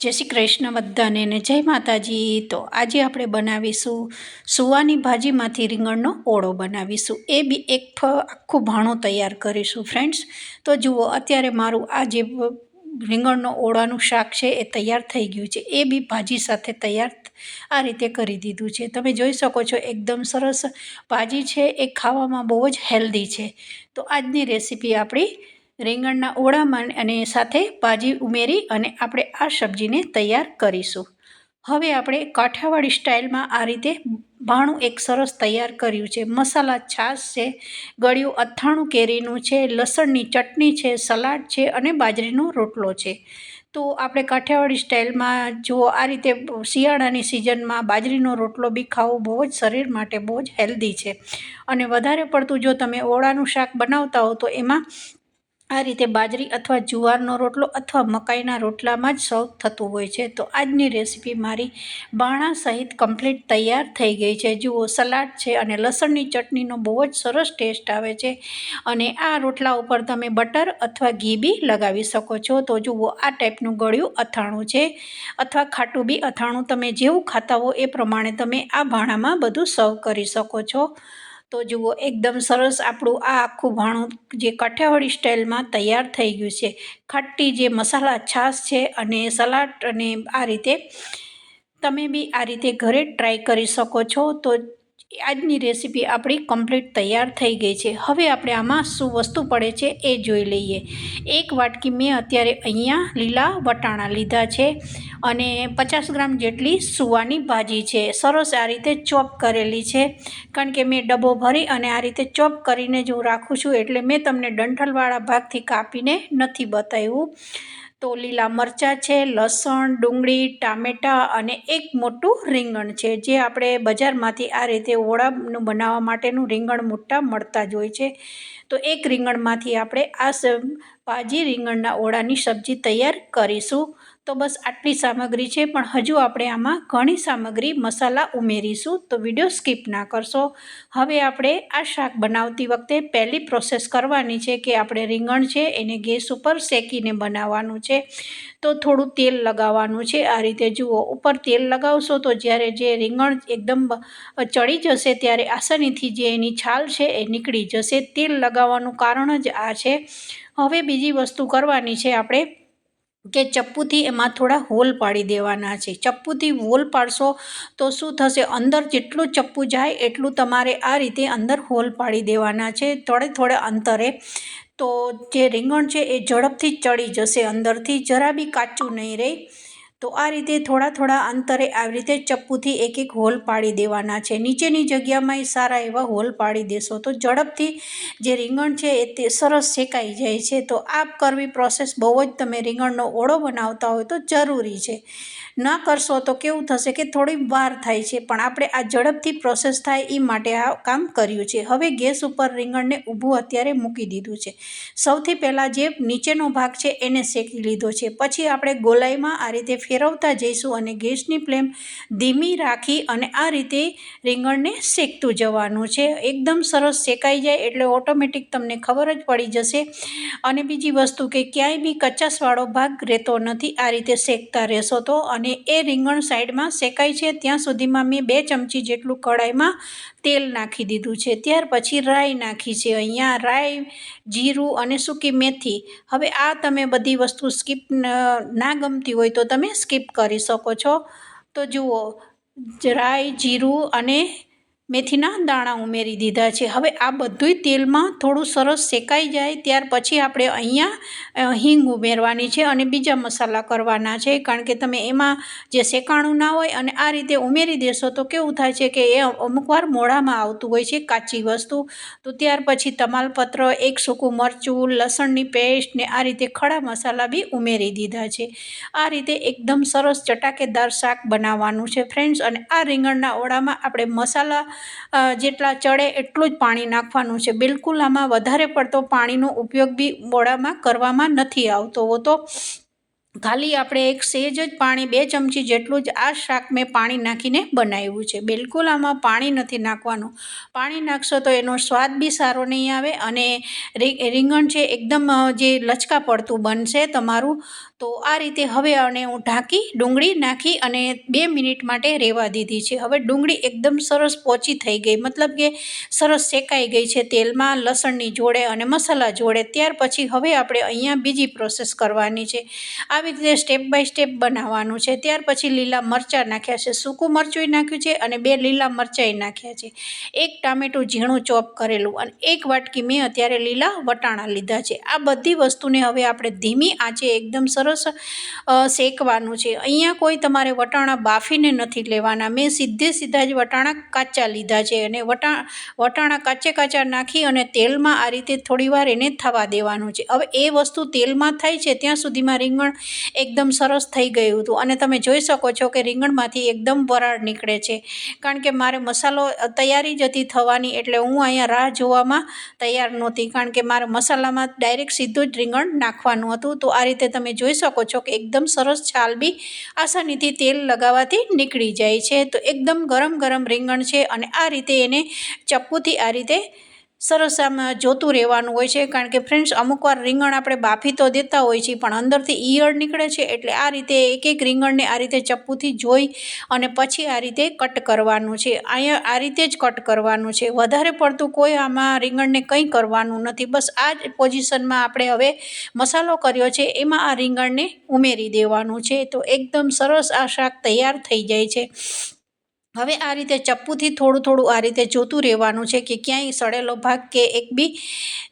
જય શ્રી કૃષ્ણ બધાને ને જય માતાજી। તો આજે આપણે બનાવીશું સુવાની ભાજીમાંથી રીંગણનો ઓળો બનાવીશું। એ બી એક આખું ભાણું તૈયાર કરીશું ફ્રેન્ડ્સ। તો જુઓ અત્યારે મારું આ જે રીંગણનો ઓળાનું શાક છે એ તૈયાર થઈ ગયું છે। એ બી ભાજી સાથે તૈયાર આ રીતે કરી દીધું છે। તમે જોઈ શકો છો એકદમ સરસ ભાજી છે, એ ખાવામાં બહુ જ હેલ્ધી છે। તો આજની રેસીપી આપણી રીંગણના ઓળામાં અને સાથે ભાજી ઉમેરી અને આપણે આ સબ્જીને તૈયાર કરીશું। હવે આપણે કાઠિયાવાડી સ્ટાઇલમાં આ રીતે ભાણું એક સરસ તૈયાર કર્યું છે। મસાલા છાશ છે, ગળ્યું અથાણું કેરીનું છે, લસણની ચટણી છે, સલાડ છે અને બાજરીનો રોટલો છે। તો આપણે કાઠિયાવાડી સ્ટાઇલમાં જો આ રીતે શિયાળાની સિઝનમાં બાજરીનો રોટલો બી ખાવો બહુ જ શરીર માટે બહુ જ હેલ્ધી છે। અને વધારે પડતું જો તમે ઓળાનું શાક બનાવતા હો તો એમાં આ રીતે બાજરી અથવા જુવારનો રોટલો અથવા મકાઈના રોટલામાં જ સર્વ થતું હોય છે। તો આજની રેસીપી મારી બાણા સહિત કમ્પ્લીટ તૈયાર થઈ ગઈ છે। જુઓ સલાડ છે અને લસણની ચટણીનો બહુ જ સરસ ટેસ્ટ આવે છે। અને આ રોટલા ઉપર તમે બટર અથવા ઘી બી લગાવી શકો છો। તો જુઓ આ ટાઈપનું ગળ્યું અથાણું છે અથવા ખાટું બી અથાણું, તમે જેવું ખાતા હો એ પ્રમાણે તમે આ ભાણામાં બધું સર્વ કરી શકો છો। તો જુઓ એકદમ સરસ આપણું આ આખું ભાણું જે કાઠિયાવાડી સ્ટાઇલમાં તૈયાર થઈ ગયું છે। ખાટી જે મસાલા છાશ છે અને સલાડ, અને આ રીતે તમે બી આ રીતે ઘરે ટ્રાય કરી શકો છો। તો આજની રેસીપી આપણી કમ્પ્લીટ તૈયાર થઈ ગઈ છે। હવે આપણે આમાં શું વસ્તુ પડે છે એ જોઈ લઈએ। એક વાટકી મેં અત્યારે અહીંયા લીલા વટાણા લીધા છે અને 50 ગ્રામ જેટલી સુવાની ભાજી છે, સરસ આ રીતે ચોપ કરેલી છે। કારણ કે મેં ડબ્બો ભરી અને આ રીતે ચોપ કરીને જ હું રાખું છું, એટલે મેં તમને ડંઠલવાળા ભાગથી કાપીને નથી બતાવ્યું। તો લીલા મરચાં છે, લસણ, ડુંગળી, ટામેટાં અને એક મોટું રીંગણ છે, જે આપણે બજારમાંથી આ રીતે ઓળાનું બનાવવા માટેનું રીંગણ મોટા મળતા જ હોય છે। તો એક રીંગણમાંથી આપણે આ ભાજી રીંગણના ઓળાની સબ્જી તૈયાર કરીશું। તો બસ આટલી સામગ્રી છે, પણ હજુ આપણે આમાં ઘણી સામગ્રી મસાલા ઉમેરીશું, તો વિડીયો સ્કીપ ના કરશો। હવે આપણે આ શાક બનાવતી વખતે પહેલી પ્રોસેસ કરવાની છે કે આપણે રીંગણ છે એને ગેસ ઉપર શેકીને બનાવવાનું છે। તો થોડું તેલ લગાવવાનું છે। આ રીતે જુઓ ઉપર તેલ લગાવશો તો જ્યારે જે રીંગણ એકદમ ચડી જશે ત્યારે આસાનીથી જે એની છાલ છે એ નીકળી જશે। તેલ લગાવવાનું કારણ જ આ છે। હવે બીજી વસ્તુ કરવાની છે આપણે કે ચપ્પુથી એમાં થોડા હોલ પાડી દેવાના છે। ચપ્પુથી હોલ પાડશો તો શું થશે, અંદર જેટલું ચપ્પુ જાય એટલું તમારે આ રીતે અંદર હોલ પાડી દેવાના છે થોડે અંતરે। તો જે રીંગણ છે એ ઝડપથી ચડી જશે, અંદરથી જરા બી કાચું નહીં રહે। તો આ રીતે થોડા અંતરે આવી રીતે ચપ્પુથી એક એક હોલ પાડી દેવાના છે। નીચેની જગ્યામાં સારા એવા હોલ પાડી દેશો તો ઝડપથી જે રીંગણ છે એ તે સરસ શેકાઈ જાય છે। તો આ કરવી પ્રોસેસ બહુ જ, તમે રીંગણનો ઓળો બનાવતા હોય તો જરૂરી છે। ન કરશો તો કેવું થશે કે થોડી વાર થાય છે, પણ આપણે આ ઝડપથી પ્રોસેસ થાય એ માટે આ કામ કર્યું છે। હવે ગેસ ઉપર રીંગણને ઊભું અત્યારે મૂકી દીધું છે। સૌથી પહેલાં જે નીચેનો ભાગ છે એને શેકી લીધો છે, પછી આપણે ગોલાઈમાં આ રીતે ફેરવતા જઈશું અને ગેસની ફ્લેમ ધીમી રાખી અને આ રીતે રીંગણને શેકતું જવાનું છે। એકદમ સરસ શેકાઈ જાય એટલે ઓટોમેટિક તમને ખબર જ પડી જશે। અને બીજી વસ્તુ કે ક્યાંય બી કચાશવાળો ભાગ રહેતો નથી આ રીતે શેકતા રહેશો તો। અને એ રીંગણ સાઈડમાં શેકાય છે ત્યાં સુધીમાં મેં 2 ચમચી જેટલું કઢાઈમાં તેલ નાખી દીધું છે। ત્યાર પછી રાઈ નાખી છે, અહીંયા રાઈ, જીરું અને સૂકી મેથી। હવે આ તમે બધી વસ્તુ સ્કીપ ના ગમતી હોય તો તમે સ્કીપ કરી શકો છો। તો જુઓ રાઈ, જીરું અને મેથીના દાણા ઉમેરી દીધા છે। હવે આ બધુંય તેલમાં થોડું સરસ શેકાઈ જાય ત્યાર પછી આપણે અહીંયા હિંગ ઉમેરવાની છે અને બીજા મસાલા કરવાના છે। કારણ કે તમે એમાં જે શેકાણું ના હોય અને આ રીતે ઉમેરી દેશો તો કેવું થાય છે કે એ અમુકવાર મોઢામાં આવતું હોય છે કાચી વસ્તુ। તો ત્યાર પછી તમાલપત્ર, એક સૂકું મરચું, લસણની પેસ્ટ ને આ રીતે ખડા મસાલા બી ઉમેરી દીધા છે। આ રીતે એકદમ સરસ ચટાકેદાર શાક બનાવવાનું છે ફ્રેન્ડ્સ। અને આ રીંગણના ઓળામાં આપણે મસાલા જેટલા ચડે એટલું જ પાણી નાખવાનું છે। બિલકુલ આમાં વધારે પડતો પાણીનો ઉપયોગ બી ઓળામાં કરવામાં નથી આવતો હોતો। ખાલી આપણે એક સેજ જ પાણી, 2 ચમચી જેટલું જ આ શાક મેં પાણી નાખીને બનાવ્યું છે। બિલકુલ આમાં પાણી નથી નાખવાનું। પાણી નાખશો તો એનો સ્વાદ બી સારો નહીં આવે અને રીંગણ છે એકદમ જે લચકા પડતું બનશે તમારું। તો આ રીતે હવે આને હું ઢાંકી ડુંગળી નાખી અને 2 મિનિટ માટે રહેવા દીધી છે. હવે ડુંગળી એકદમ સરસ પોચી થઈ ગઈ, મતલબ કે સરસ શેકાઈ ગઈ છે તેલમાં લસણની જોડે અને મસાલા જોડે. ત્યાર પછી હવે આપણે અહીંયા બીજી પ્રોસેસ કરવાની છે. આવી રીતે સ્ટેપ બાય સ્ટેપ બનાવવાનું છે. ત્યાર પછી લીલા મરચાં નાખ્યા છે, સૂકું મરચું નાખ્યું છે અને 2 લીલા મરચાંય નાખ્યા છે, 1 ટામેટું ઝીણું ચોપ કરેલું અને 1 વાટકી મેં અત્યારે લીલા વટાણા લીધા છે. આ બધી વસ્તુને હવે આપણે ધીમી આંચે એકદમ સરસ શેકવાનું છે. અહીંયા કોઈ તમારે વટાણા બાફીને નથી લેવાના, મેં સીધા જ વટાણા કાચા લીધા છે અને વટાણા કાચા નાખી અને તેલમાં આ રીતે થોડીવાર એને થવા દેવાનું છે. હવે એ વસ્તુ તેલમાં થાય છે ત્યાં સુધીમાં રીંગણ એકદમ સરસ થઈ ગયું હતું અને તમે જોઈ શકો છો કે રીંગણમાંથી એકદમ વરાળ નીકળે છે, કારણ કે મારે મસાલો તૈયારી જ હતી થવાની, એટલે હું અહીંયા રાહ જોવામાં તૈયાર નહોતી, કારણ કે મારે મસાલામાં ડાયરેક્ટ સીધું જ રીંગણ નાખવાનું હતું. તો આ રીતે તમે જોઈ શકો છો કે એકદમ સરસ છાલ બી આસાનીથી તેલ લગાવવાથી નીકળી જાય છે. તો એકદમ ગરમ રીંગણ છે અને આ રીતે એને ચપ્પુથી આ રીતે સરસ આમ જોતું રહેવાનું હોય છે, કારણ કે ફ્રેન્ડ્સ અમુકવાર રીંગણ આપણે બાફી તો દેતા હોય છીએ પણ અંદરથી ઈયળ નીકળે છે, એટલે આ રીતે એક રીંગણને આ રીતે ચપ્પુથી જોઈ અને પછી આ રીતે કટ કરવાનું છે. અહીંયા આ રીતે જ કટ કરવાનું છે, વધારે પડતું કોઈ આમાં રીંગણને કંઈ કરવાનું નથી. બસ આ જ પોઝિશનમાં આપણે હવે મસાલો કર્યો છે એમાં આ રીંગણને ઉમેરી દેવાનું છે. તો એકદમ સરસ આ શાક તૈયાર થઈ જાય છે. હવે આ રીતે ચપ્પુથી થોડું આ રીતે જોતું રહેવાનું છે કે ક્યાંય સડેલો ભાગ કે એક બી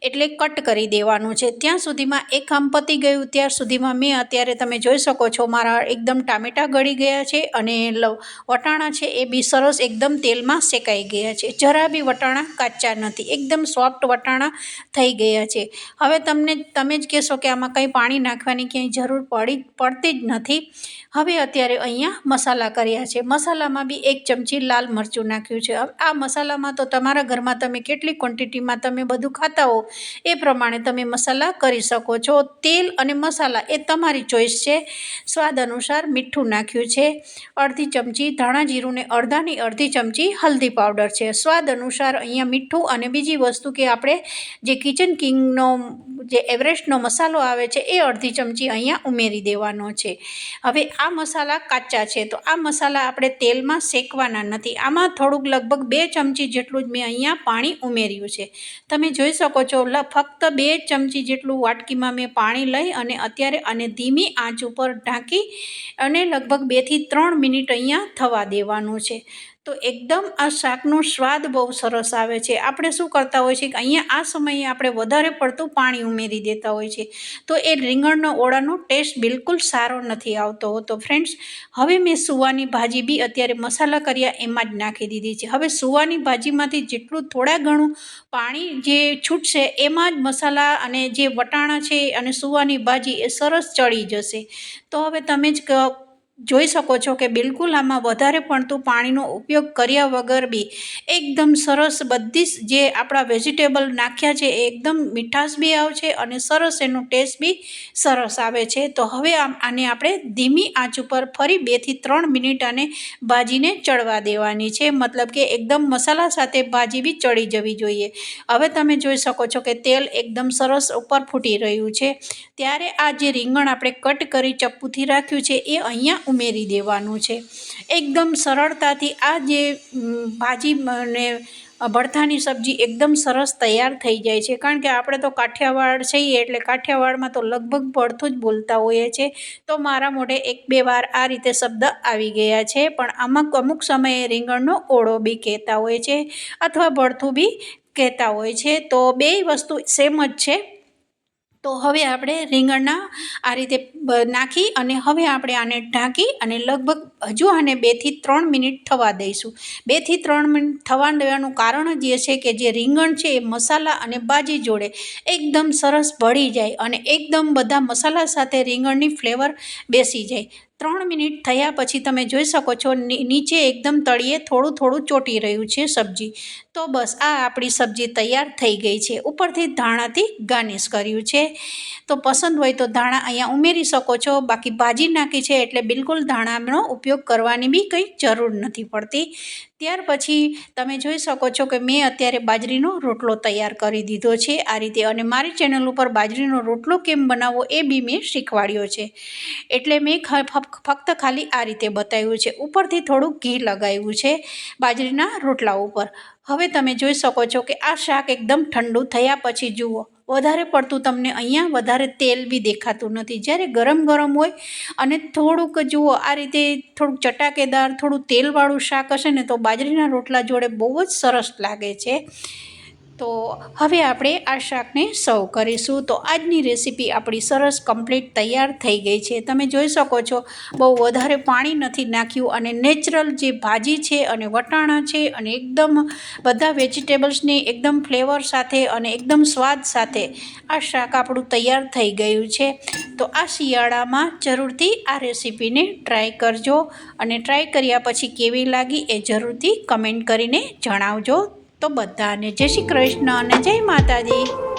એટલે કટ કરી દેવાનું છે. ત્યાં સુધીમાં એક આમ પતી ગયું, ત્યાર સુધીમાં મેં અત્યારે તમે જોઈ શકો છો મારા એકદમ ટામેટાં ગળી ગયા છે અને વટાણા છે એ બી સરસ એકદમ તેલમાં શેકાઈ ગયા છે, જરા બી વટાણા કાચા નથી, એકદમ સોફ્ટ વટાણા થઈ ગયા છે. હવે તમે જ કહેશો કે આમાં કંઈ પાણી નાખવાની ક્યાંય જરૂર પડતી જ નથી. હવે અત્યારે અહીંયા મસાલા કર્યા છે. મસાલામાં બી 1 ચમચી લાલ મરચું નાખ્યું છે. આ મસાલામાં તો તમારા ઘરમાં તમે કેટલી ક્વોન્ટિટીમાં તમે બધું ખાતા હો એ પ્રમાણે તમે મસાલા કરી શકો છો. તેલ અને મસાલા એ તમારી ચોઈસ છે. સ્વાદ અનુસાર મીઠું નાખ્યું છે, અડધી ચમચી ધાણા જીરું ને અડધી ચમચી હલ્દી પાવડર છે. સ્વાદ અનુસાર અહીંયા મીઠું અને બીજી વસ્તુ કે આપણે જે કિચન કિંગનો જે એવરેસ્ટનો મસાલો આવે છે એ અડધી ચમચી અહીંયા ઉમેરી દેવાનો છે. હવે આ મસાલા કાચા છે તો આ મસાલા આપણે તેલમાં શેકવાના નથી. આમાં થોડુંક લગભગ 2 ચમચી જેટલું જ મેં અહીંયા પાણી ઉમેર્યું છે. તમે જોઈ શકો છો ફક્ત 2 ચમચી જેટલું વાટકીમાં મેં પાણી લઈ અને અત્યારે આને ધીમી આંચ ઉપર ઢાંકી અને લગભગ 2 થી 3 મિનિટ અહીંયા થવા દેવાનું છે. તો એકદમ આ શાકનો સ્વાદ બહુ સરસ આવે છે. આપણે શું કરતા હોય છે કે અહીંયા આ સમયે આપણે વધારે પડતું પાણી ઉમેરી દેતા હોય છે, તો એ રીંગણનો ઓળાનો ટેસ્ટ બિલકુલ સારો નથી આવતો હોતો. ફ્રેન્ડ્સ, હવે મેં સુવાની ભાજી બી અત્યારે મસાલા કર્યા એમાં જ નાખી દીધી છે. હવે સુવાની ભાજીમાંથી જેટલું થોડા ઘણું પાણી જે છૂટશે એમાં જ મસાલા અને જે વટાણા છે અને સુવાની ભાજી એ સરસ ચડી જશે. તો હવે તમે જ જોઈ શકો છો કે બિલકુલ આમાં વધારે પડતું પાણીનો ઉપયોગ કર્યા વગર બી એકદમ સરસ બધી જે આપણા વેજીટેબલ નાખ્યા છે એ એકદમ મીઠાશ બી આવશે અને સરસ એનો ટેસ્ટ બી સરસ આવે છે. તો હવે આને આપણે ધીમી આંચ ઉપર ફરી 2 થી 3 મિનિટ આને ભાજીને ચડવા દેવાની છે, મતલબ કે એકદમ મસાલા સાથે ભાજી બી ચડી જવી જોઈએ. હવે તમે જોઈ શકો છો કે તેલ એકદમ સરસ ઉપર ફૂટી રહ્યું છે. ત્યારે આ જે રીંગણ આપણે કટ કરી ચપ્પુથી રાખ્યું છે એ અહીંયા ઉમેરી દેવાનું છે. એકદમ સરળતાથી આ જે ભાજી અને ભરથાની સબ્જી એકદમ સરસ તૈયાર થઈ જાય છે, કારણ કે આપણે તો કાઠિયાવાડ છીએ એટલે કાઠિયાવાડમાં તો લગભગ ભરથું જ બોલતા હોઈએ છીએ. તો મારા મોઢે 1-2 વાર આ રીતે શબ્દ આવી ગયા છે, પણ અમુક સમયે રીંગણનો ઓળો બી કહેતા હોય છે અથવા ભરથું બી કહેતા હોય છે. તો બેય વસ્તુ સેમ જ છે. તો હવે આપણે રીંગણના આ રીતે નાખી અને હવે આપણે આને ઢાંકી અને લગભગ હજુ આને 2 થી 3 મિનિટ થવા દઈશું. 2 થી 3 મિનિટ થવા દેવાનું કારણ જ એ છે કે જે રીંગણ છે એ મસાલા અને ભાજી જોડે એકદમ સરસ ભળી જાય અને એકદમ બધા મસાલા સાથે રીંગણની ફ્લેવર બેસી જાય. 3 મિનિટ થયા પછી તમે જોઈ શકો છો નીચે એકદમ તળિયે થોડું થોડું ચોંટી રહ્યું છે સબ્જી. તો બસ આ આપણી સબ્જી તૈયાર થઈ ગઈ છે. ઉપરથી ધાણાથી ગાર્નિશ કર્યું છે. તો પસંદ હોય તો ધાણા અહીંયા ઉમેરી શકો છો. બાકી ભાજી નાખી છે એટલે બિલકુલ ધાણાનો ઉપયોગ કરવાની બી કંઈ જરૂર નથી પડતી. ત્યાર પછી તમે જોઈ શકો છો કે મેં અત્યારે બાજરીનો રોટલો તૈયાર કરી દીધો છે આ રીતે. અને મારી ચેનલ ઉપર બાજરીનો રોટલો કેમ બનાવવો એ બી મેં શીખવાડ્યો છે. એટલે મેં ફક્ત ખાલી આ રીતે બતાવ્યું છે. ઉપરથી થોડું ઘી લગાવ્યું છે બાજરીના રોટલા ઉપર. હવે તમે જોઈ શકો છો કે આ શાક એકદમ ઠંડુ થયા પછી જુઓ વધારે પડતું તમને અહીંયા વધારે તેલ બી દેખાતું નથી. જ્યારે ગરમ ગરમ હોય અને થોડુંક જુઓ આ રીતે થોડુંક ચટાકેદાર થોડું તેલવાળું શાક હશે ને તો બાજરીના રોટલા જોડે બહુ જ સરસ લાગે છે. તો હવે આપણે આ શાકને સર્વ કરીશું. તો આજની રેસીપી આપણી સરસ કમ્પ્લીટ તૈયાર થઈ ગઈ છે. તમે જોઈ શકો છો બહુ વધારે પાણી નથી નાખ્યું અને નેચરલ જે ભાજી છે અને વટાણા છે અને એકદમ બધા વેજીટેબલ્સની એકદમ ફ્લેવર સાથે અને એકદમ સ્વાદ સાથે આ શાક આપણું તૈયાર થઈ ગયું છે. તો આ શિયાળામાં જરૂરથી આ રેસીપીને ટ્રાય કરજો અને ટ્રાય કર્યા પછી કેવી લાગી એ જરૂરથી કમેન્ટ કરીને જણાવજો. તો બધાને જય શ્રી કૃષ્ણ અને જય માતાજી.